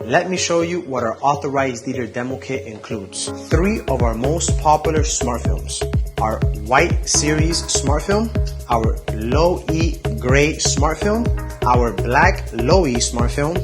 Let me show you what our Authorized Dealer Demo Kit includes. 3 of our most popular smart films. Our white series smart film, our low E gray smart film, our black low E smart film,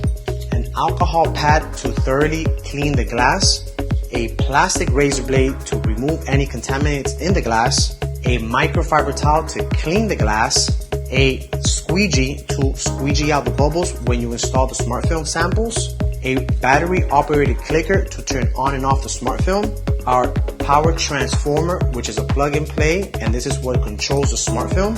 an alcohol pad to thoroughly clean the glass, a plastic razor blade to remove any contaminants in the glass, a microfiber towel to clean the glass, a squeegee to squeegee out the bubbles when you install the smart film samples, a battery operated clicker to turn on and off the smart film, our power transformer, which is a plug and play, and this is what controls the smart film,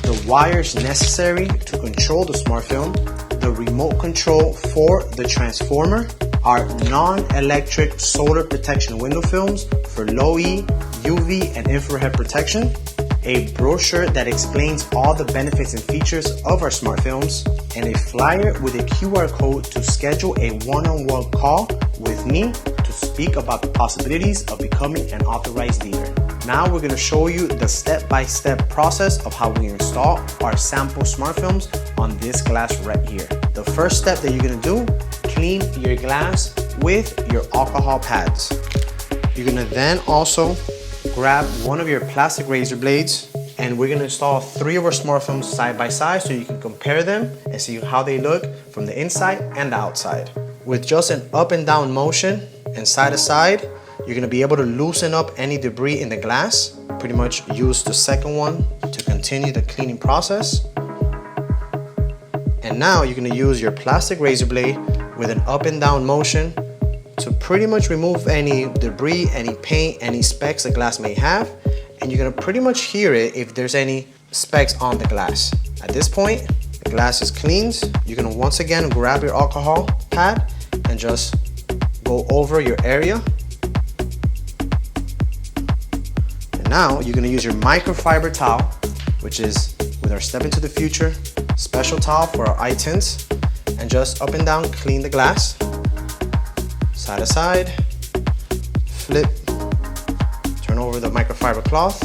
the wires necessary to control the smart film, the remote control for the transformer, our non-electric solar protection window films for low E, UV, and infrared protection, a brochure that explains all the benefits and features of our smart films, and a flyer with a QR code to schedule a one-on-one call with me to speak about the possibilities of becoming an authorized dealer. Now we're going to show you the step-by-step process of how we install our sample smart films on this glass right here. The first step that you're going to do, clean your glass with your alcohol pads. You're going to then also grab one of your plastic razor blades, and we're going to install 3 of our smart films side by side so you can compare them and see how they look from the inside and the outside. With just an up and down motion and side to side, you're going to be able to loosen up any debris in the glass. Pretty much use the second one to continue the cleaning process. And now you're going to use your plastic razor blade with an up and down motion to pretty much remove any debris, any paint, any specks the glass may have. And you're gonna pretty much hear it if there's any specks on the glass. At this point, the glass is cleaned. You're gonna once again grab your alcohol pad and just go over your area. And now you're gonna use your microfiber towel, which is with our Step Into the Future special towel for our iTints, and just up and down clean the glass. Side to side, flip, turn over the microfiber cloth,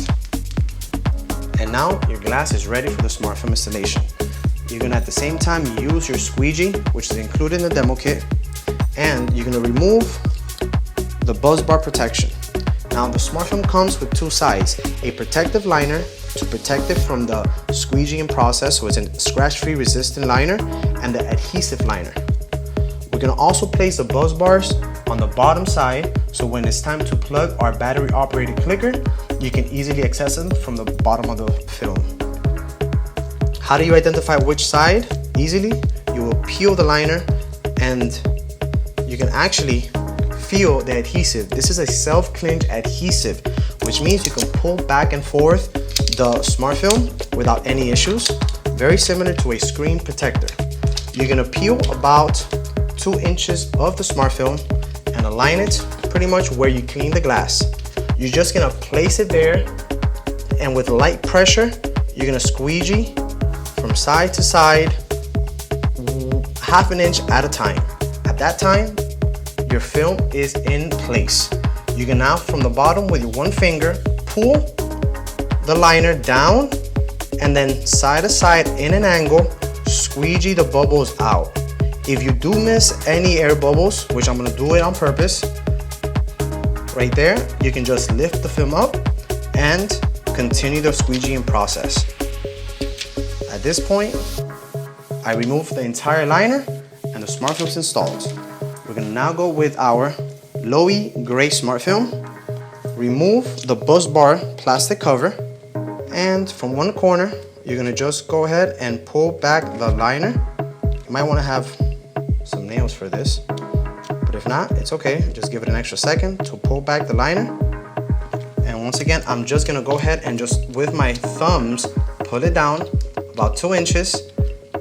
and now your glass is ready for the smart film installation. You're gonna at the same time use your squeegee, which is included in the demo kit, and you're gonna remove the buzz bar protection. Now the smart film comes with 2 sides, a protective liner to protect it from the squeegeeing process, so it's a scratch-free resistant liner, and the adhesive liner. We're gonna also place the buzz bars on the bottom side, so when it's time to plug our battery operated clicker, you can easily access them from the bottom of the film. How do you identify which side? Easily, you will peel the liner and you can actually feel the adhesive. This is a self-clinch adhesive, which means you can pull back and forth the smart film without any issues. Very similar to a screen protector. You're gonna peel about 2 inches of the smart film and align it pretty much where you clean the glass. You're just gonna place it there, and with light pressure, you're gonna squeegee from side to side, half an inch at a time. At that time, your film is in place. You can now, from the bottom with your 1 finger, pull the liner down, and then side to side in an angle, squeegee the bubbles out. If you do miss any air bubbles, which I'm gonna do it on purpose, right there, you can just lift the film up and continue the squeegeeing process. At this point, I remove the entire liner and the smart film is installed. We're gonna now go with our low E gray smart film, remove the buzz bar plastic cover, and from one corner, you're gonna just go ahead and pull back the liner. You might wanna have some nails for this, but if not, it's okay. Just give it an extra second to pull back the liner. And once again, I'm just gonna go ahead and just with my thumbs, pull it down about 2 inches,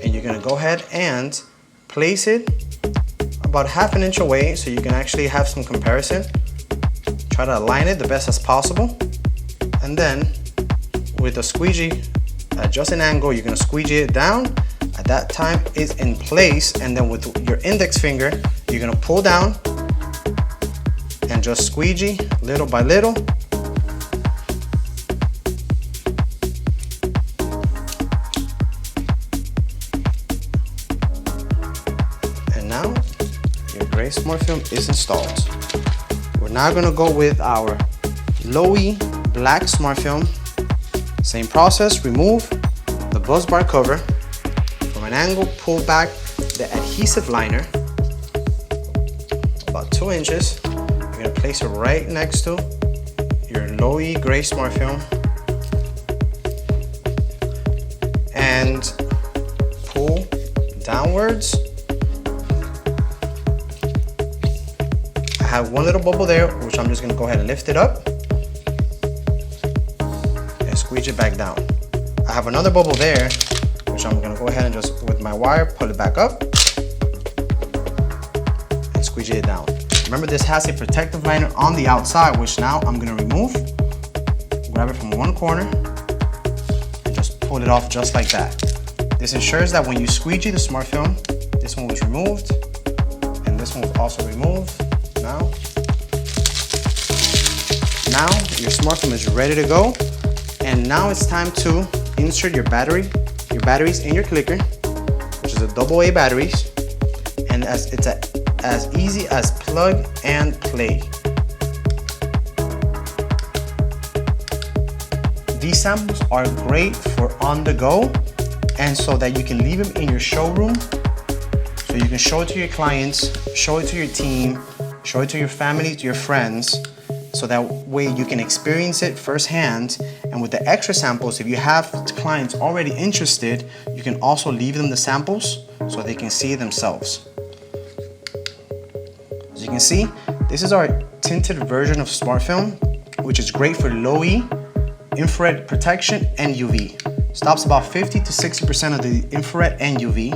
and you're gonna go ahead and place it about half an inch away so you can actually have some comparison. Try to align it the best as possible. And then with the squeegee at just an angle, you're gonna squeegee it down. At that time, it's in place, and then with your index finger, you're gonna pull down and just squeegee little by little. And now gray smart film is installed. We're now gonna go with our low-E black smart film. Same process, remove the buzz bar cover. From an angle, pull back the adhesive liner about 2 inches. You're gonna place it right next to your low-E gray smart film and pull downwards. I have one little bubble there, which I'm just gonna go ahead and lift it up and squeeze it back down. I have another bubble there, which I'm gonna go ahead and just, with my wire, pull it back up and squeeze it down. Remember, this has a protective liner on the outside, which now I'm gonna remove. Grab it from one corner and just pull it off just like that. This ensures that when you squeegee the smart film, this one was removed and this one was also removed. Now your smart film is ready to go, and now it's time to insert your batteries in your clicker, which is a AA batteries, and it's as easy as plug and play. These samples are great for on the go, and so that you can leave them in your showroom, so you can show it to your clients, show it to your team, show it to your family, to your friends, so that way you can experience it firsthand. And with the extra samples, if you have clients already interested, you can also leave them the samples so they can see it themselves. As you can see, this is our tinted version of smart film, which is great for low-E, infrared protection, and UV. Stops about 50 to 60% of the infrared and UV.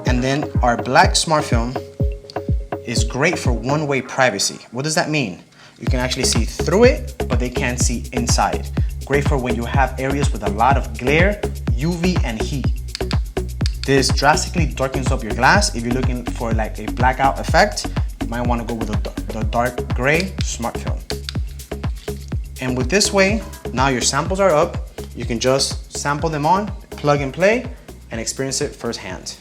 And then our black smart film is great for one-way privacy. What does that mean? You can actually see through it, but they can't see inside. Great for when you have areas with a lot of glare, UV, and heat. This drastically darkens up your glass. If you're looking for like a blackout effect, you might want to go with the dark gray smart film. And with this way, now your samples are up. You can just sample them on, plug and play, and experience it firsthand.